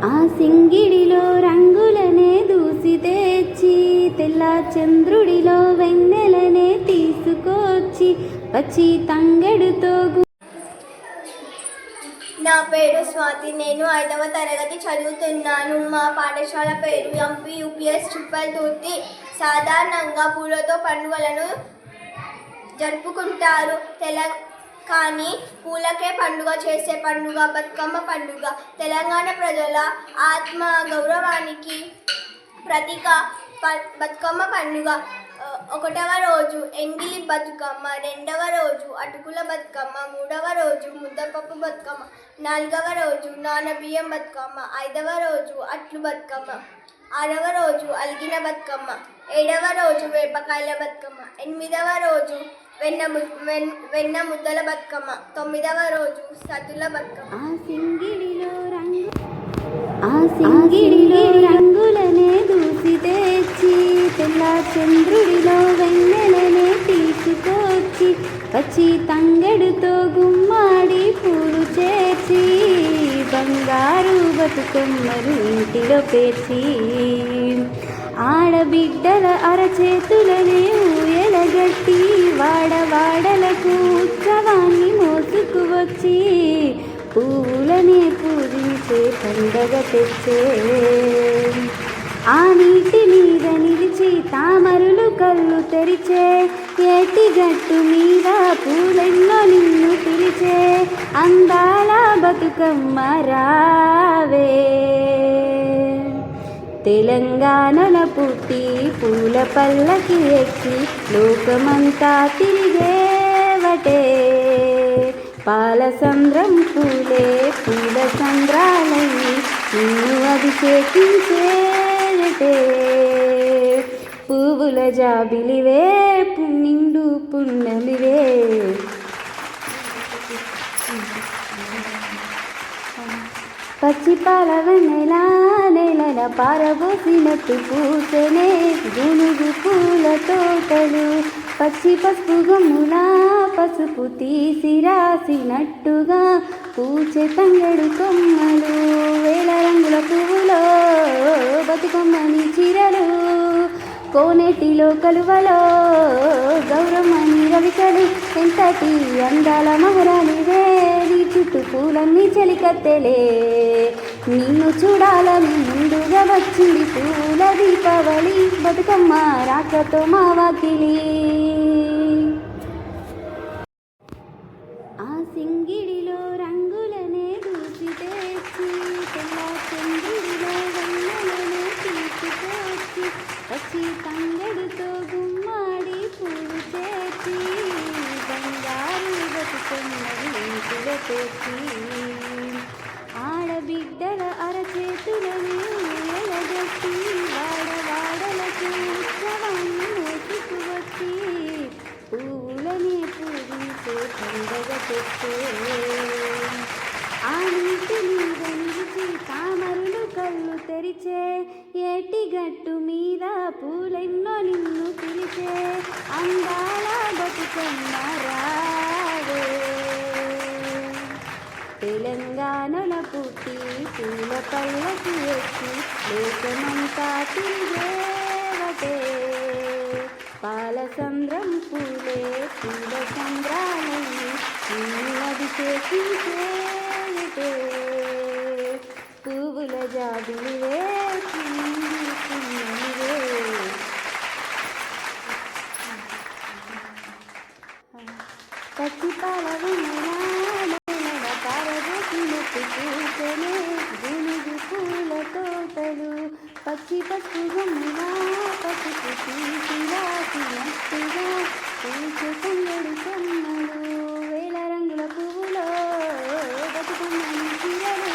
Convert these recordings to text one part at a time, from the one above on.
ఆ సింగిడిలో రంగులనే దూసి తెచ్చి తెల్ల చంద్రుడిలో వెన్నెలనే తీసుకొచ్చి వచ్చి తంగెడుతో నా పేరు స్వాతి. నేను 5వ తరగతి చదువుతున్నాను. మా పాఠశాల పేరు ఎంపీ యూపీఎస్ చుప్పల్తుర్తి. సాధారణంగా పూలతో పండుగలను జరుపుకుంటారు. కానీ పూలకే పండుగ చేసే పండుగ బతుకమ్మ పండుగ. తెలంగాణ ప్రజల ఆత్మ గౌరవానికి ప్రతీక బతుకమ్మ పండుగ. 1వ రోజు ఎంగిలి బతుకమ్మ, 2వ రోజు అటుకుల బతుకమ్మ, 3వ రోజు ముద్దపప్పు బతుకమ్మ, 4వ రోజు నానబియ్యం బతుకమ్మ, 5వ రోజు అట్లు బతుకమ్మ, 6వ రోజు అలిగిన బతుకమ్మ, 7వ రోజు వేపకాయల బతుకమ్మ, 8వ రోజు వెన్న ముద్దల బతుకమ్మ, 9వ రోజు సద్దుల బతుకమ్మ. ఆ సింగిడిలో రంగులనే దూసి తెచ్చి తెల్ల చంద్రుడిలో వెన్నెలనే తీసుకొచ్చి వచ్చి తంగెడుతో గుమ్మాడి పూలు చేర్చి బంగారు బతుకమ్మలు ఇంటిలో పేర్చి ఆడబిడ్డల అరచేతులనే ఊయలగట్టి వాడవాడలకు ఉత్సవాన్ని మోసుకువచ్చి పూలనే పూజించే పండగ తెచ్చే. ఆ నీటి మీద నిలిచి తామరులు కళ్ళు తెరిచే ఏటి గట్టు మీద పూలెన్నో నిన్ను పిలిచే అందాల బతుకమ్మ రావే. తెలంగాణల పుట్టి పూల పల్లకి ఎక్కి లోకమంతా తిరిగేవటే పాల సంద్రం పూలే పూల సంద్రాలయ్యి నిన్ను అభిషేకించేటే పువ్వుల జాబిలివే నిండు పున్నమివే. పచ్చి పాలవెన్నెల నెలల పారబోసినట్టు పూసెనే గునుగు పూల తోటలు పచ్చి పసుపు గమ్ముల పసుపు తీసి రాసినట్టుగా పూచే తంగెడు కొమ్మలు వేల రంగుల పువ్వులో బతుకమ్మని చీరలు కోనేటిలో కలువలో గౌరమ్మని రవికలు ఎంతటి అందాల మహారాణివే. నీ చుట్టూ పూలన్నీ చెలికత్తెలే నిన్ను చూడాలని ముందుగా వచ్చింది పూల దీపావళి బతుకమ్మ రాకతో మా వాకిలి. ఆ సింగిడిలో రంగులనే దూసి తెచ్చి తెల్ల చంద్రుడిలో వెన్నెలనే తీసుకొచ్చి వచ్చి తంగెడుతో గుమ్మాడి పూలు చేర్చి బంగారు బతుకమ్మలు ఇంటిలో పేర్చి ఆడబిడ్డల అరచేతులని ఊయలగట్టి వాడవాడలకు ఉత్సవాన్ని మోసుకువచ్చి పూలనే పూజించే పండగ తెచ్చే. ఆ నీటి మీద నిలిచి తామరులు కళ్ళు తెరిచే ఏటి గట్టు మీద పూలెన్నో నిన్ను పిలిచే అందాల బతుకమ్మ రావే. తెలంగాణల పుట్టి పూల పల్లకి ఎక్కి లోకమంతా తిరిగేవటే పాల సంద్రం పూలే పూల సంద్రాలయ్యి నిన్ను అభిషేకించేటే పువ్వుల జాబిలివే పున్నమివే. పచ్చి పాలవెన్నెల పారబోసినట్టు పూసెనే గునుగు పూల తోటలు పచ్చి పసుపు గమ్ముల పసుపు తీసి రాసినట్టుగా పూసే తంగెడు కొమ్మలు వేల రంగుల పువ్వులో బతుకమ్మని చీరలు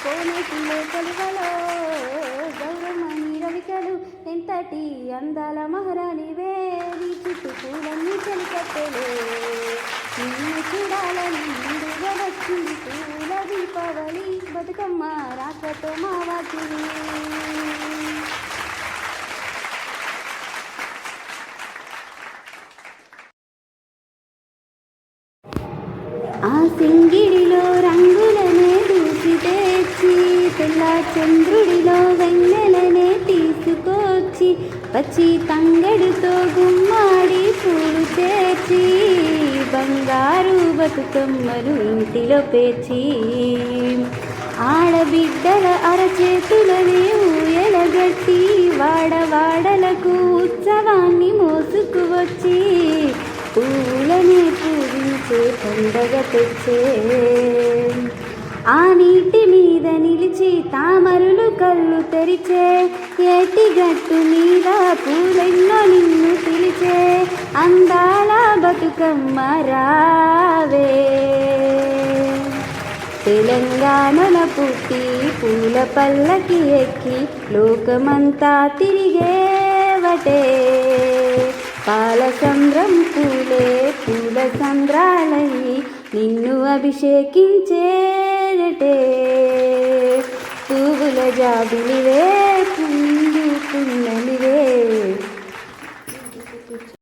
కోనేటిలో కలువలో గౌరమ్మని రవికలు ఎంతటి అందాల మహారాణివే. నీ చుట్టూ పూలన్నీ చెలికత్తెలే నిన్ను చూడాలని ముందుగా వచ్చింది పూల దీపావళి బతుకమ్మ రాకతో మా వాకిలి. ఆ సింగిడిలో రంగులనే దూసి తెచ్చి తెల్ల చంద్రుడిలో వెన్నెలనే తీసుకొచ్చి పచ్చి తంగడుతో గుమ్మాడి పూలు చేర్చి బంగారు బతుకమ్మలు ఇంటిలో పేర్చి ఆడబిడ్డల అరచేతులనే ఊయలగట్టి వాడవాడలకు ఉత్సవాన్ని మోసుకువచ్చి పూలనే పూజించే పండగ తెచ్చే ఆ నీటి మీద నిలిచి తామరులు కళ్ళు తెరిచే ఏటి గట్టు మీద పూలెన్నో నిన్ను పిలిచే అందాల బతుకమ్మ రావే తెలంగాణల పుట్టి పూల పల్లకి ఎక్కి లోకమంతా తిరిగేవటే పాల సంద్రం పూలే పూల సంద్రాలయ్యి నిన్ను అభిషేకించేనటే పువ్వుల జాబిలివే